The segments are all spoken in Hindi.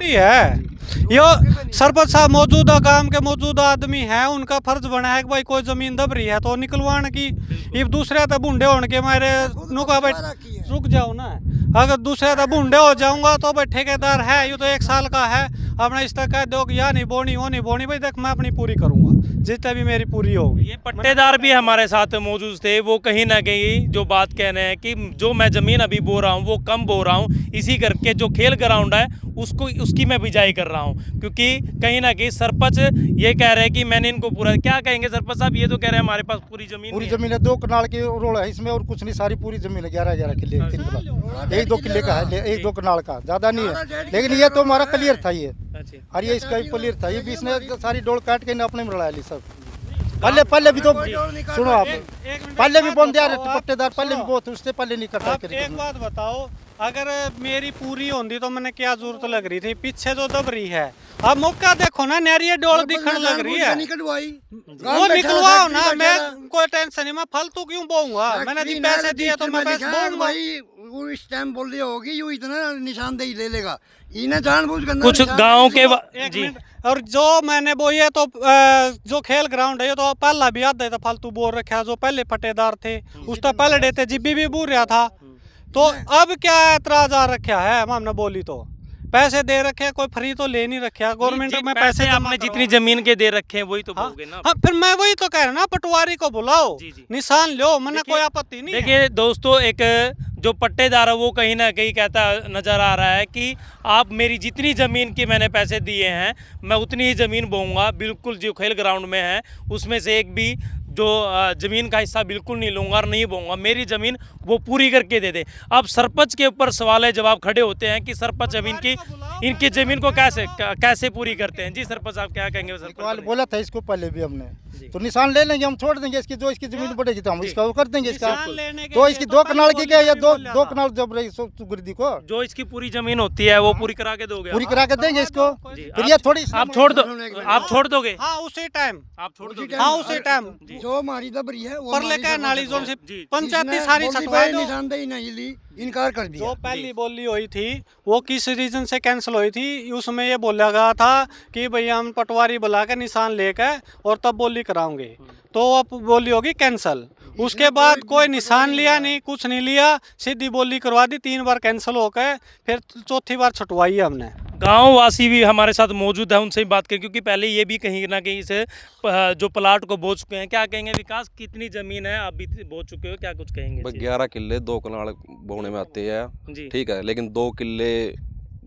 ही है। यो सरपंच साहब मौजूदा गांव के मौजूदा आदमी है, उनका फर्ज बना है कि भाई कोई जमीन दब रही है तो निकलवाने की। ये दूसरे तो बूढ़े होने के मारे नुका भाई रुक जाओ ना, अगर दूसरे तो बूढ़े हो जाऊंगा तो भाई ठेकेदार है, ये तो 1 साल का है, अपना इस तक कह दो कि या नहीं बोनी वो नहीं बोनी, भाई देख मैं अपनी पूरी करूंगा जितने भी मेरी पूरी होगी। ये पट्टेदार भी हमारे साथ मौजूद थे, वो कहीं ना कहीं जो बात कह रहे हैं कि जो मैं ज़मीन अभी बो रहा हूँ वो कम बो रहा हूँ, इसी करके जो खेल ग्राउंड है उसकी मैं बिजाई कर रहा हूँ, क्योंकि कहीं ना कहीं सरपंच ये कह रहे हैं कि मैंने इनको पूरा, क्या कहेंगे सरपंच साहब, ये तो कह रहे हैं हमारे पास पूरी ज़मीन है, 2 कनाल की रोड है इसमें और कुछ नहीं, सारी पूरी ज़मीन है 11 किले, 3 किले, 1-2 किले का है, 1-2 कनाल का, ज़्यादा नहीं है, लेकिन ये तो हमारा क्लियर था ये, और ये इसका भी क्लियर था, ये बीच ने सारी डोल काट के अपने में लड़ा ली सब। पहले भी तो सुनो आप, पहले भी बोल दिया पट्टेदार, पहले भी बहुत, उससे पहले नहीं करता। एक बात बताओ, अगर मेरी पूरी होती तो मैंने क्या जरूरत लग रही थी, पीछे जो दब रही है, अब मौका देखो ना, नारियल डोल दिखने लग रही है, वो निकलवाओ ना, मैं कोई टेंशन नहीं, मैं फालतू क्यों बोऊंगा, मैंने जी पैसे दिए तो मैं पैसे बोऊंगा। वो इस टाइम बोल रही होगी, यू इतना निशानदेही ले लेगा, इन्हें जानबूझ कर कुछ गाँव के जी। और जो मैंने बोई है तो जो खेल ग्राउंड है ये तो पहला भी आधा था फालतू बोल रखा, जो पहले पट्टेदार थे उसका पहले देते जिब्बी भी बोल रहा था, तो अब क्या एतराज आ रखा है, हमने बोली तो पैसे दे रखे, कोई फ्री तो ले नहीं रखा, गवर्नमेंट में पैसे आपने जितनी जमीन के दे रखे हैं वही तो बोलोगे ना। हाँ, फिर मैं वही तो कह रहा ना, पटवारी को बुलाओ, निशान लो, मैंने कोई आपत्ति नहीं। देखिए दोस्तों, एक जो पट्टेदार है वो कहीं ना कहीं कहता नजर आ रहा है कि आप मेरी जितनी ज़मीन की मैंने पैसे दिए हैं मैं उतनी ही ज़मीन बोऊंगा, बिल्कुल जो खेल ग्राउंड में है उसमें से एक भी जो ज़मीन का हिस्सा बिल्कुल नहीं लूँगा और नहीं बोऊंगा, मेरी ज़मीन वो पूरी करके दे दे। अब सरपंच के ऊपर सवाल जवाब खड़े होते हैं कि सरपंच अब इनकी ज़मीन को कैसे पूरी करते हैं। जी सरपंच आप क्या कहेंगे? सरपंच बोला था इसको पहले भी हमने, तो निशान ले लेंगे, हम छोड़ देंगे इसकी, जो इसकी ज़मीन बढ़ेगी तो हम इसका वो कर देंगे इसका, तो इसकी 2 कनाल की क्या, या 2 कनाल जब रही सुगृदी को, जो इसकी पूरी ज़मीन होती है वो पूरी करा के दोगे? पूरी करा के देंगे इसको, फिर ये थोड़ी आप छोड़ दो, आप छोड़ दोगे? हाँ उसी टाइम, आप छोड़ दोगे? हाँ उसी टाइम, जो हमारी दबरी है वो पर लेकर नाली जोन से पंचायती सारी छटवाई दो। निशानदेही नहीं ली, इनकार कर दिया। जो पहली बोली हुई थी वो किस रीजन से कैंसिल हुई थी, उसमें ये बोला गया था कि भैया हम पटवारी बुला के निशान लेकर और तब बोली कराओगे, तो अब बोली होगी कैंसिल। उसके बाद कोई निशान लिया नहीं, कुछ नहीं लिया, सीधी बोली करवा दी, 3 बार कैंसिल होकर फिर चौथी बार छटवाई है हमने। गाँव वासी भी हमारे साथ मौजूद है, उनसे भी बात करें, क्योंकि पहले ये भी कहीं ना कहीं से जो प्लाट को बो चुके हैं। क्या कहेंगे विकास, कितनी ज़मीन है आप भी बो चुके हो, क्या कुछ कहेंगे? 11 किले 2 कनाल बोने में आते हैं, ठीक है, लेकिन 2 किले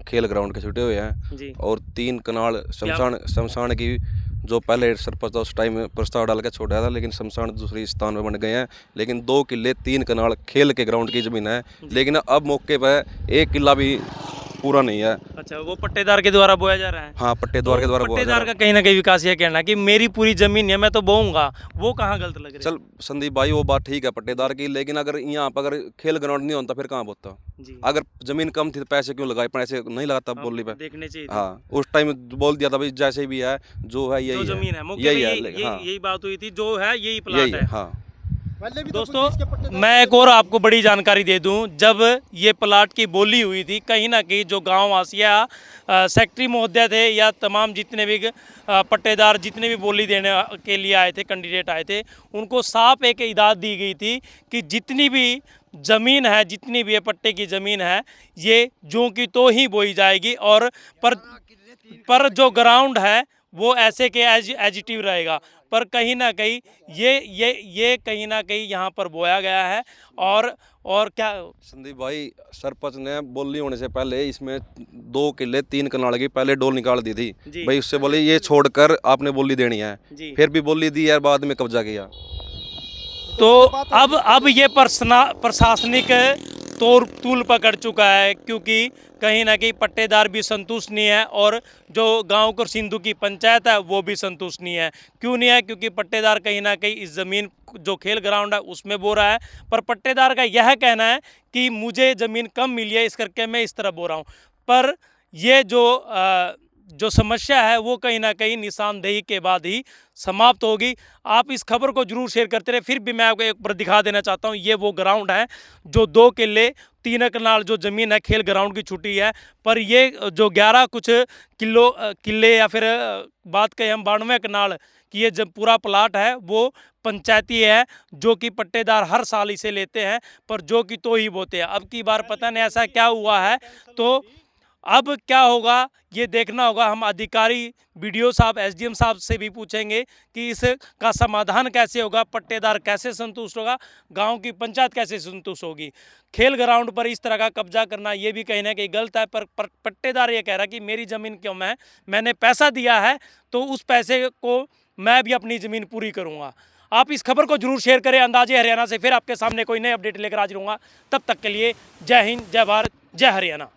खेल ग्राउंड के छुटे हुए हैं और 3 कनाल शमशान की, जो पहले सरपंच उस टाइम प्रस्ताव डाल के छोड़ा था, लेकिन शमशान दूसरी स्थान में बन गए हैं, लेकिन 2 किले 3 कनाल खेल के ग्राउंड की ज़मीन है, लेकिन अब मौके पर 1 किला भी पूरा नहीं है। अच्छा, वो पट्टेदार के द्वारा बोया जा रहा है? हाँ, पट्टेदार के द्वारा बोया जा रहा है। पट्टेदार का कहीं ना कहीं विकास ये कहना कि मेरी पूरी जमीन है मैं तो बोऊंगा, वो कहाँ गलत लग रहा है? चल संदीप भाई, वो बात ठीक है पट्टेदार की, लेकिन अगर यहाँ पर अगर खेल ग्राउंड नहीं होता फिर कहाँ बोलता? अगर जमीन कम थी तो पैसे क्यों लगाए, पैसे नहीं लगाता बोली पे, देखने चाहिए। हाँ, उस टाइम बोल दिया था भाई जैसे भी है जो है यही जमीन है, यही बात हुई थी, जो है यही प्लाट है। हाँ दोस्तों, मैं एक और आपको बड़ी जानकारी दे दूं, जब ये प्लाट की बोली हुई थी, कहीं ना कहीं जो गांव वासी या सेक्रेटरी महोदय थे या तमाम जितने भी पट्टेदार जितने भी बोली देने के लिए आए थे, कैंडिडेट आए थे, उनको साफ एक इजाज़त दी गई थी कि जितनी भी ज़मीन है, जितनी भी ये पट्टे की ज़मीन है, ये जो की तो ही बोई जाएगी, और पर जो ग्राउंड है वो ऐसे के एजिटिव रहेगा। पर कहीं ना कहीं ये कहीं ना कहीं यहाँ पर बोया गया है। और क्या संदीप भाई, सरपंच ने बोली होने से पहले इसमें 2 किले 3 कनाल की पहले डोल निकाल दी थी भाई, उससे बोले ये छोड़कर आपने बोली देनी है, फिर भी बोली दी यार, बाद में कब्जा किया। तो अब ये प्रशासनिक तूल पकड़ चुका है, क्योंकि कहीं ना कहीं पट्टेदार भी संतुष्ट नहीं है और जो गांव को सिंधु की पंचायत है वो भी संतुष्ट नहीं है। क्यों नहीं है? क्योंकि पट्टेदार कहीं ना कहीं इस ज़मीन जो खेल ग्राउंड है उसमें बो रहा है, पर पट्टेदार का यह कहना है कि मुझे ज़मीन कम मिली है, इस करके मैं इस तरह बो रहा हूँ। पर ये जो समस्या है वो कहीं ना कहीं निशानदेही के बाद ही समाप्त होगी। आप इस खबर को जरूर शेयर करते रहे। फिर भी मैं आपको एक बार दिखा देना चाहता हूँ, ये वो ग्राउंड है जो 2 किले 3 कनाल जो ज़मीन है खेल ग्राउंड की छुट्टी है, पर ये जो 11 कुछ किले या फिर बात करें हम 92 कनाल कि ये जब पूरा प्लाट है वो पंचायती है, जो कि पट्टेदार हर साल इसे लेते हैं, पर जो कि तो ही बोते हैं। अब की बार पता नहीं ऐसा क्या हुआ है, तो अब क्या होगा ये देखना होगा। हम अधिकारी BDO साहब, SDM साहब से भी पूछेंगे कि इसका समाधान कैसे होगा, पट्टेदार कैसे संतुष्ट होगा, गांव की पंचायत कैसे संतुष्ट होगी। खेल ग्राउंड पर इस तरह का कब्जा करना ये भी कहीं ना कहीं गलत है, पर पट्टेदार ये कह रहा है कि मेरी ज़मीन क्यों, मैंने पैसा दिया है तो उस पैसे को मैं भी अपनी ज़मीन पूरी करूँगा। आप इस खबर को जरूर शेयर करें। अंदाजे हरियाणा से फिर आपके सामने कोई नई अपडेट लेकर हाजिर होऊंगा। तब तक के लिए जय हिंद, जय भारत, जय हरियाणा।